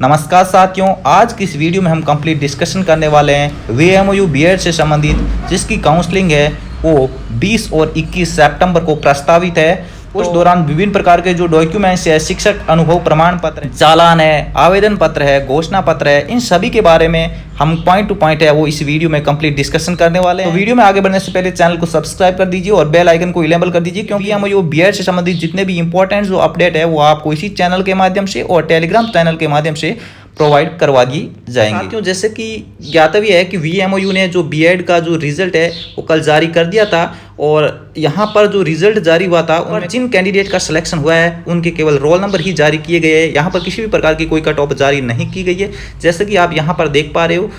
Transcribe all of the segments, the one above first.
नमस्कार साथियों, आज की इस वीडियो में हम कंप्लीट डिस्कशन करने वाले हैं VMOU बीएड से संबंधित जिसकी काउंसलिंग है वो 20 और 21 सितंबर को प्रस्तावित है। उस दौरान विभिन्न प्रकार के जो डॉक्यूमेंट्स है, शिक्षक अनुभव प्रमाण पत्र, चालान है, आवेदन पत्र है, घोषणा पत्र है, इन सभी के बारे में हम पॉइंट टू पॉइंट है वो इस वीडियो में कंप्लीट डिस्कशन करने वाले हैं। तो वीडियो में आगे बढ़ने से पहले चैनल को सब्सक्राइब कर दीजिए और बेल आइकन को इनेबल कर दीजिए, क्योंकि हम ये बीएड से संबंधित जितने भी इंपॉर्टेंट जो अपडेट है वो आपको इसी चैनल के माध्यम से और टेलीग्राम चैनल के माध्यम से प्रोवाइड करवा दी जाएंगे। साथियों, जैसे कि ज्ञातव्य है कि VMOU ने जो बीएड का जो रिजल्ट है वो कल जारी कर दिया था और यहाँ पर जो रिजल्ट जारी हुआ था और जिन कैंडिडेट का सिलेक्शन हुआ है उनके केवल रोल नंबर ही जारी किए गए हैं। यहाँ पर किसी भी प्रकार की कोई कट ऑफ जारी नहीं की गई है। जैसे कि आप यहाँ पर देख पा रहे हो,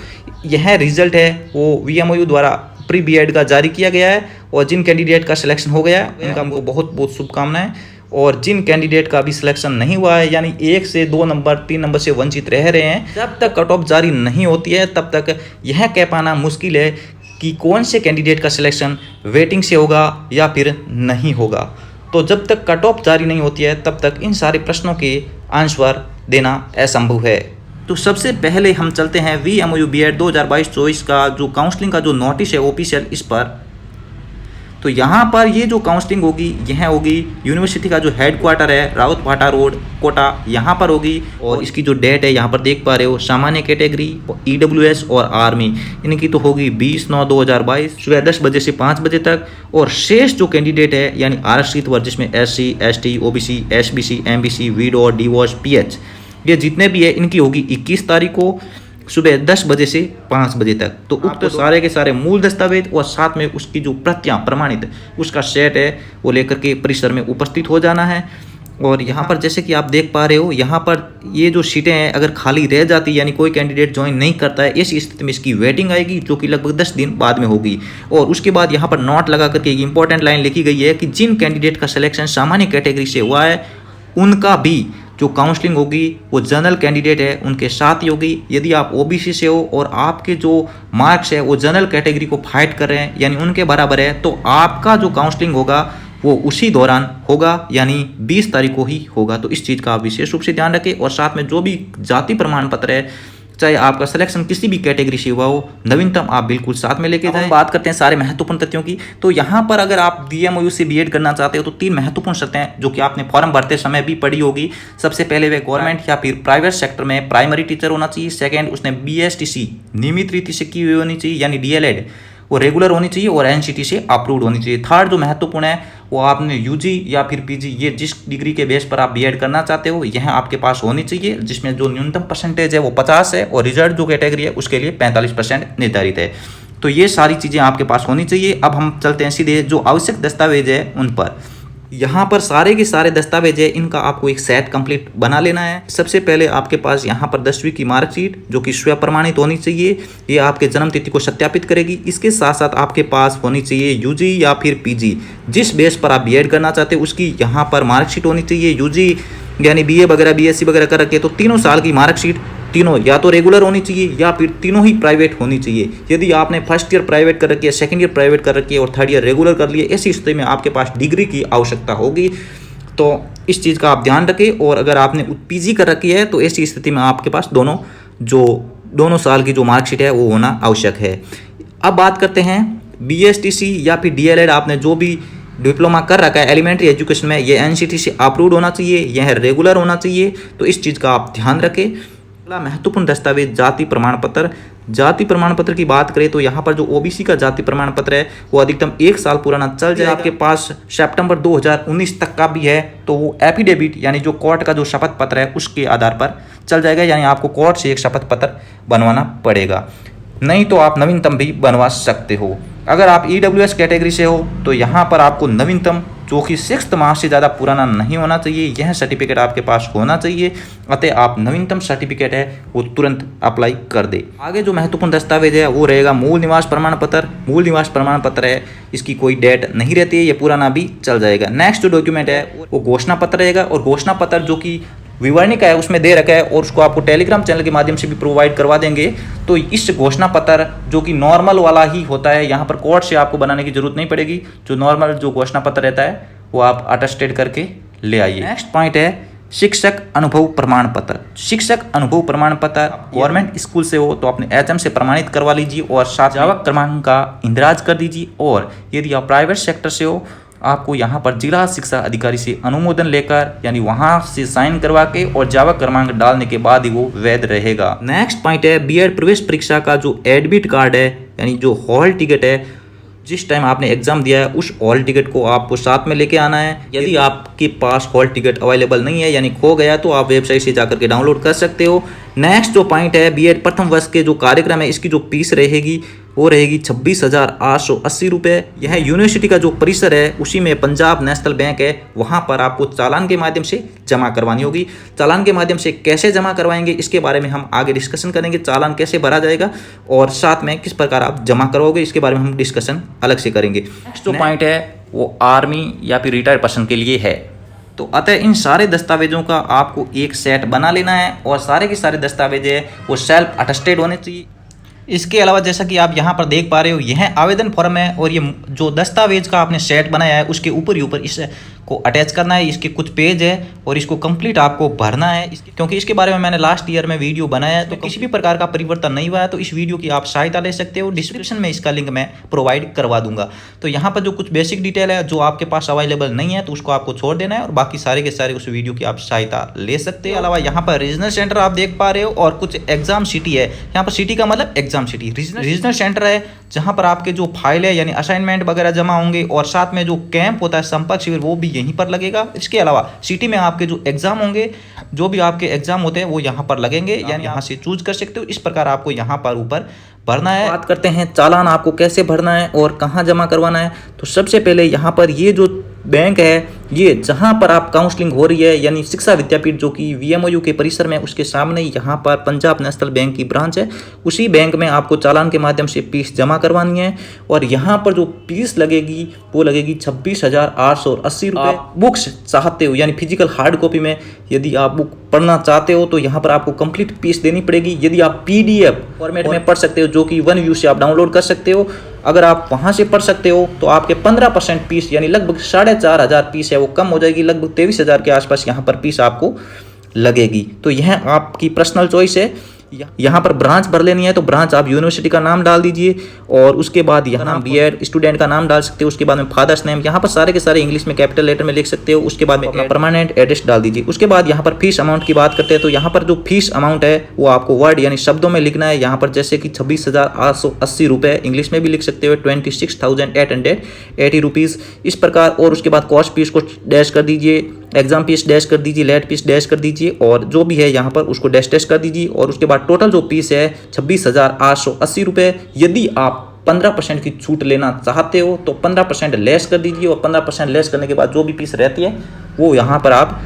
यह रिजल्ट है वो VMOU द्वारा प्री बीएड का जारी किया गया है और जिन कैंडिडेट का सिलेक्शन हो गया है उनका हमको बहुत बहुत शुभकामनाएं। और जिन कैंडिडेट का भी सिलेक्शन नहीं हुआ है, यानी 1 से 2 नंबर 3 नंबर से वंचित रह रहे हैं, जब तक कट ऑफ जारी नहीं होती है तब तक यह कह पाना मुश्किल है कि कौन से कैंडिडेट का सिलेक्शन वेटिंग से होगा या फिर नहीं होगा। तो जब तक कट ऑफ जारी नहीं होती है तब तक इन सारे प्रश्नों के आंसर देना असंभव है। तो सबसे पहले हम चलते हैं VMOU बीएड 2022-24 का जो काउंसलिंग का जो नोटिस है ऑफिशियल, इस पर। तो यहाँ पर ये जो काउंसलिंग होगी यह होगी यूनिवर्सिटी का जो हेडक्वार्टर है राउतभाटा रोड, कोटा, यहाँ पर होगी। और इसकी जो डेट है यहाँ पर देख पा रहे हो, सामान्य कैटेगरी, EWS और आर्मी, इनकी तो होगी 20/9/2022 सुबह 10 बजे से 5 बजे तक। और शेष जो कैंडिडेट है यानी आरक्षित वर्ग जिसमें SC, ST, OBC, SBC, MBC, VDO, DVOS, PH, ये जितने भी है इनकी होगी 21 तारीख को सुबह 10 बजे से 5 बजे तक। तो उक्त सारे के सारे मूल दस्तावेज और साथ में उसकी जो प्रतियां प्रमाणित उसका सेट है वो लेकर के परिसर में उपस्थित हो जाना है। और यहाँ पर जैसे कि आप देख पा रहे हो, यहाँ पर ये जो सीटें हैं अगर खाली रह जाती यानी कोई कैंडिडेट ज्वाइन नहीं करता है, इस स्थिति में इसकी वेटिंग आएगी जो कि लगभग 10 दिन बाद में होगी। और उसके बाद यहाँ पर नोट लगा करके एक इंपॉर्टेंट लाइन लिखी गई है कि जिन कैंडिडेट का सिलेक्शन सामान्य कैटेगरी से हुआ है उनका भी जो काउंसलिंग होगी वो जनरल कैंडिडेट है उनके साथ ही होगी। यदि आप OBC से हो और आपके जो मार्क्स है वो जनरल कैटेगरी को फाइट कर रहे हैं यानी उनके बराबर है, तो आपका जो काउंसलिंग होगा वो उसी दौरान होगा यानी 20 तारीख को ही होगा। तो इस चीज़ का आप विशेष रूप से ध्यान रखें। और साथ में जो भी जाति प्रमाण पत्र है, चाहे आपका सिलेक्शन किसी भी कैटेगरी से हुआ हो, नवीनतम आप बिल्कुल साथ में लेके जाएं। बात करते हैं सारे महत्वपूर्ण तथ्यों की। तो यहाँ पर अगर आप VMOU से बीएड करना चाहते हो तो 3 महत्वपूर्ण शर्तें हैं जो कि आपने फॉर्म भरते समय भी पढ़ी होगी। सबसे पहले वे गवर्नमेंट या फिर प्राइवेट सेक्टर में प्राइमरी टीचर होना चाहिए। सेकेंड, उसने BSTC नियमित रीति से की हुई होनी चाहिए यानी DLED वो रेगुलर होनी चाहिए और NCT से अप्रूव्ड होनी चाहिए। थर्ड जो महत्वपूर्ण है वो आपने UG या फिर PG, ये जिस डिग्री के बेस पर आप बीएड करना चाहते हो यह आपके पास होनी चाहिए, जिसमें जो न्यूनतम परसेंटेज है वो 50 है और रिजल्ट जो कैटेगरी है उसके लिए 45% निर्धारित है। तो ये सारी चीज़ें आपके पास होनी चाहिए। अब हम चलते हैं सीधे जो आवश्यक दस्तावेज है उन पर। यहाँ पर सारे के सारे दस्तावेज है, इनका आपको एक सेट कंप्लीट बना लेना है। सबसे पहले आपके पास यहाँ पर 10वीं की मार्कशीट जो कि स्व प्रमाणित होनी चाहिए, ये आपके जन्म तिथि को सत्यापित करेगी। इसके साथ साथ आपके पास होनी चाहिए UG या फिर PG, जिस बेस पर आप बीएड करना चाहते हो उसकी यहाँ पर मार्कशीट होनी चाहिए। UG यानी BA वगैरह BSc वगैरह कर रखे तो 3 साल की मार्कशीट, तीनों या तो रेगुलर होनी चाहिए या फिर तीनों ही प्राइवेट होनी चाहिए। यदि आपने फर्स्ट ईयर प्राइवेट कर रखी है, सेकंड ईयर प्राइवेट कर रखी है और थर्ड ईयर रेगुलर कर लिए, ऐसी स्थिति में आपके पास डिग्री की आवश्यकता होगी। तो इस चीज़ का आप ध्यान रखें। और अगर आपने PG कर रखी है तो ऐसी स्थिति में आपके पास दोनों साल की जो मार्कशीट है वो होना आवश्यक है। अब बात करते हैं BSTC या फिर DLED, आपने जो भी डिप्लोमा कर रखा है एलिमेंट्री एजुकेशन में, ये NCT से अप्रूव्ड होना चाहिए, यह रेगुलर होना चाहिए। तो इस चीज़ का आप ध्यान रखें। अगला महत्वपूर्ण दस्तावेज जाति प्रमाण पत्र। जाति प्रमाण पत्र की बात करें तो यहाँ पर जो OBC का जाति प्रमाण पत्र है वो अधिकतम 1 साल पुराना चल जाए। आपके पास सितंबर 2019 तक का भी है तो वो एफिडेविट यानी जो कोर्ट का जो शपथ पत्र है उसके आधार पर चल जाएगा, यानी आपको कोर्ट से एक शपथ पत्र बनवाना पड़ेगा। नहीं तो आप नवीनतम भी बनवा सकते हो। अगर आप EWS कैटेगरी से हो तो यहाँ पर आपको नवीनतम जो कि 6th मार्च से ज़्यादा पुराना नहीं होना चाहिए, यह सर्टिफिकेट आपके पास होना चाहिए। अतः आप नवीनतम सर्टिफिकेट है वो तुरंत अप्लाई कर दे। आगे जो महत्वपूर्ण दस्तावेज है वो रहेगा मूल निवास प्रमाण पत्र। मूल निवास प्रमाण पत्र है, इसकी कोई डेट नहीं रहती है, ये पुराना भी चल जाएगा। नेक्स्ट जो डॉक्यूमेंट है वो घोषणा पत्र रहेगा और घोषणा पत्र जो कि विवरणिका है उसमें दे रखा है और उसको आपको टेलीग्राम चैनल के माध्यम से भी प्रोवाइड करवा देंगे। तो इस घोषणा पत्र जो कि नॉर्मल वाला ही होता है, यहाँ पर कोर्ट से आपको बनाने की जरूरत नहीं पड़ेगी। जो नॉर्मल जो घोषणा पत्र रहता है वो आप अटेस्टेड करके ले आइए। नेक्स्ट पॉइंट है शिक्षक अनुभव प्रमाण पत्र। शिक्षक अनुभव प्रमाण पत्र गवर्नमेंट स्कूल से हो तो अपने एचएम से प्रमाणित करवा लीजिए और साथ जावक क्रमांक का इंदराज कर दीजिए। और यदि आप प्राइवेट सेक्टर से हो आपको यहाँ पर जिला शिक्षा अधिकारी से अनुमोदन लेकर यानी वहाँ से साइन करवा के और जावक क्रमांक डालने के बाद ही वो वैध रहेगा। नेक्स्ट पॉइंट है बीएड प्रवेश परीक्षा का जो एडमिट कार्ड है यानी जो हॉल टिकट है, जिस टाइम आपने एग्जाम दिया है उस हॉल टिकट को आपको साथ में लेके आना है। यदि आपके पास हॉल टिकट अवेलेबल नहीं है यानी खो गया तो आप वेबसाइट से जाकर के डाउनलोड कर सकते हो। नेक्स्ट जो पॉइंट है बीएड प्रथम वर्ष के जो कार्यक्रम है इसकी जो फीस रहेगी वो रहेगी 26,880 रुपये। यह यूनिवर्सिटी का जो परिसर है उसी में पंजाब नेशनल बैंक है, वहाँ पर आपको चालान के माध्यम से जमा करवानी होगी। चालान के माध्यम से कैसे जमा करवाएंगे इसके बारे में हम आगे डिस्कशन करेंगे। चालान कैसे भरा जाएगा और साथ में किस प्रकार आप जमा करवाओगे इसके बारे में हम डिस्कशन अलग से करेंगे। नेक्स्ट जो पॉइंट है वो आर्मी या फिर रिटायर्ड पर्सन के लिए है। तो अतः इन सारे दस्तावेजों का आपको एक सेट बना लेना है और सारे के सारे दस्तावेज है वो सेल्फ अटेस्टेड होने चाहिए। इसके अलावा जैसा कि आप यहाँ पर देख पा रहे हो यह आवेदन फॉर्म है और ये जो दस्तावेज का आपने सेट बनाया है उसके ऊपर ही ऊपर इसको अटैच करना है। इसके कुछ पेज है और इसको कंप्लीट आपको भरना है क्योंकि इसके बारे में मैंने लास्ट ईयर में वीडियो बनाया है। तो किसी भी प्रकार का परिवर्तन नहीं हुआ है तो इस वीडियो की आप सहायता ले सकते हो। डिस्क्रिप्शन में इसका लिंक मैं प्रोवाइड करवा दूंगा। तो यहाँ पर जो कुछ बेसिक डिटेल है जो आपके पास अवेलेबल नहीं है तो उसको आपको छोड़ देना है और बाकी सारे के सारे उस वीडियो की आप सहायता ले सकते हो। अलावा यहाँ पर रीजनल सेंटर आप देख पा रहे हो और कुछ एग्जाम सिटी है। यहाँ पर सिटी का मतलब एग्जाम सिटी, रीजनल सेंटर है जहाँ पर आपके जो फाइल है यानी असाइनमेंट वगैरह जमा होंगे और साथ में जो कैंप होता है संपर्क शिविर वो भी यहीं पर लगेगा। इसके अलावा सिटी में आपके जो एग्जाम होंगे जो भी आपके एग्जाम होते हैं वो यहाँ पर लगेंगे यानी यहाँ से चूज कर सकते हो। इस प्रकार आपको यहाँ पर ऊपर भरना है। बात करते हैं चालान आपको कैसे भरना है और कहाँ जमा करवाना है। तो सबसे पहले यहाँ पर ये जो बैंक है ये जहाँ पर आप काउंसलिंग हो रही है यानी शिक्षा विद्यापीठ जो कि वीएमओयू के परिसर में उसके सामने यहाँ पर पंजाब नेशनल बैंक की ब्रांच है, उसी बैंक में आपको चालान के माध्यम से फीस जमा करवानी है। और यहाँ पर जो फीस लगेगी वो लगेगी 26,880 रुपये। बुक्स चाहते हो यानी फिजिकल हार्ड कॉपी में यदि आप बुक पढ़ना चाहते हो तो यहाँ पर आपको कंप्लीट फीस देनी पड़ेगी। यदि आप पीडीएफ फॉर्मेट में पढ़ सकते हो जो कि वन व्यू से आप डाउनलोड कर सकते हो, अगर आप वहाँ से पढ़ सकते हो तो आपके 15% फीस यानी लगभग 4,500 फीस है वो कम हो जाएगी। लगभग 23,000 के आसपास यहाँ पर फीस आपको लगेगी। तो यह आपकी पर्सनल चॉइस है। यहाँ पर ब्रांच भर लेनी है तो ब्रांच आप यूनिवर्सिटी का नाम डाल दीजिए और उसके बाद यहाँ नाम बीएड स्टूडेंट का नाम डाल सकते हो। उसके बाद में फादर्स नेम यहाँ पर सारे के सारे इंग्लिश में कैपिटल लेटर में लिख सकते हो। उसके बाद में अपना परमानेंट एड्रेस डाल दीजिए। उसके बाद यहाँ पर फीस अमाउंट की बात करते हैं तो यहाँ पर जो फीस अमाउंट है वो आपको वर्ड यानी शब्दों में लिखना है। यहाँ पर जैसे कि 26,880 रुपये, इंग्लिश में भी लिख सकते हो 26,880 रुपीज़ इस प्रकार। और उसके बाद कॉस्ट फीस को डैश कर दीजिए, एग्जाम फीस डैश कर दीजिए, लेट फीस डैश कर दीजिए और जो भी है यहाँ पर उसको डैश डैश कर दीजिए। और उसके बाद टोटल जो फीस है 26,880 रुपये। यदि आप 15% की छूट लेना चाहते हो तो 15% लेस कर दीजिए और 15% लेस करने के बाद जो भी फीस रहती है वो यहाँ पर आप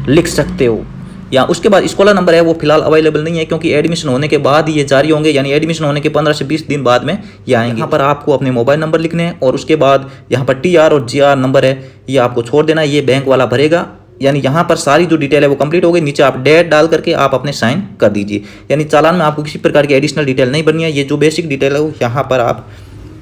लिख सकते हो। या उसके बाद स्कॉलर नंबर है वो फिलहाल अवेलेबल नहीं है क्योंकि एडमिशन होने के बाद ही ये जारी होंगे यानी एडमिशन होने के 15 से 20 दिन बाद में ये आएंगे। यहाँ पर आपको अपने मोबाइल नंबर लिखने हैं और उसके बाद यहाँ पर TR और GR नंबर है ये आपको छोड़ देना है, ये बैंक वाला भरेगा। यानी यहाँ पर सारी जो डिटेल है वो कंप्लीट हो गई। नीचे आप डेट डाल करके आप अपने साइन कर दीजिए। यानी चालान में आपको किसी प्रकार की एडिशनल डिटेल नहीं भरनी है। ये जो बेसिक डिटेल है वो यहाँ पर आप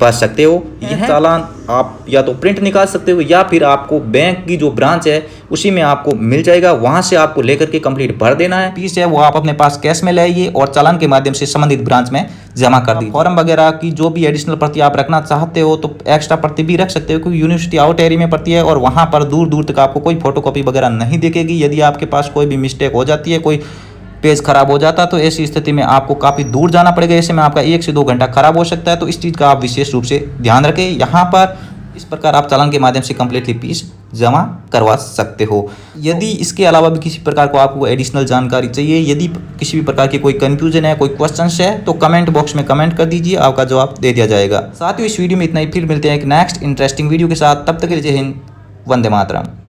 भर सकते हो। यह चालान आप या तो प्रिंट निकाल सकते हो या फिर आपको बैंक की जो ब्रांच है उसी में आपको मिल जाएगा, वहां से आपको लेकर के कंप्लीट भर देना है। फीस है वो आप अपने पास कैश में ले आइए और चालान के माध्यम से संबंधित ब्रांच में जमा कर दीजिए। फॉर्म वगैरह की जो भी एडिशनल प्रति आप रखना चाहते हो तो एक्स्ट्रा प्रति भी रख सकते हो क्योंकि यूनिवर्सिटी आउट एरिया में पड़ती है और वहाँ पर दूर दूर तक आपको कोई फोटोकॉपी वगैरह नहीं दिखेगी। यदि आपके पास कोई भी मिस्टेक हो जाती है, कोई पेज खराब हो जाता तो ऐसी स्थिति में आपको काफ़ी दूर जाना पड़ेगा। ऐसे में आपका 1 से 2 घंटा खराब हो सकता है। तो इस चीज़ का आप विशेष रूप से ध्यान रखें। यहाँ पर इस प्रकार आप चालान के माध्यम से कंप्लीटली फीस जमा करवा सकते हो। यदि इसके अलावा भी किसी प्रकार को आपको एडिशनल जानकारी चाहिए, यदि किसी भी प्रकार की कोई कंफ्यूजन है, कोई क्वेश्चन है तो कमेंट बॉक्स में कमेंट कर दीजिए, आपका जवाब दे दिया जाएगा। साथ ही इस वीडियो में इतना ही, फिर मिलते हैं एक नेक्स्ट इंटरेस्टिंग वीडियो के साथ। तब तक के लिए जय हिंद, वंदे मातरम।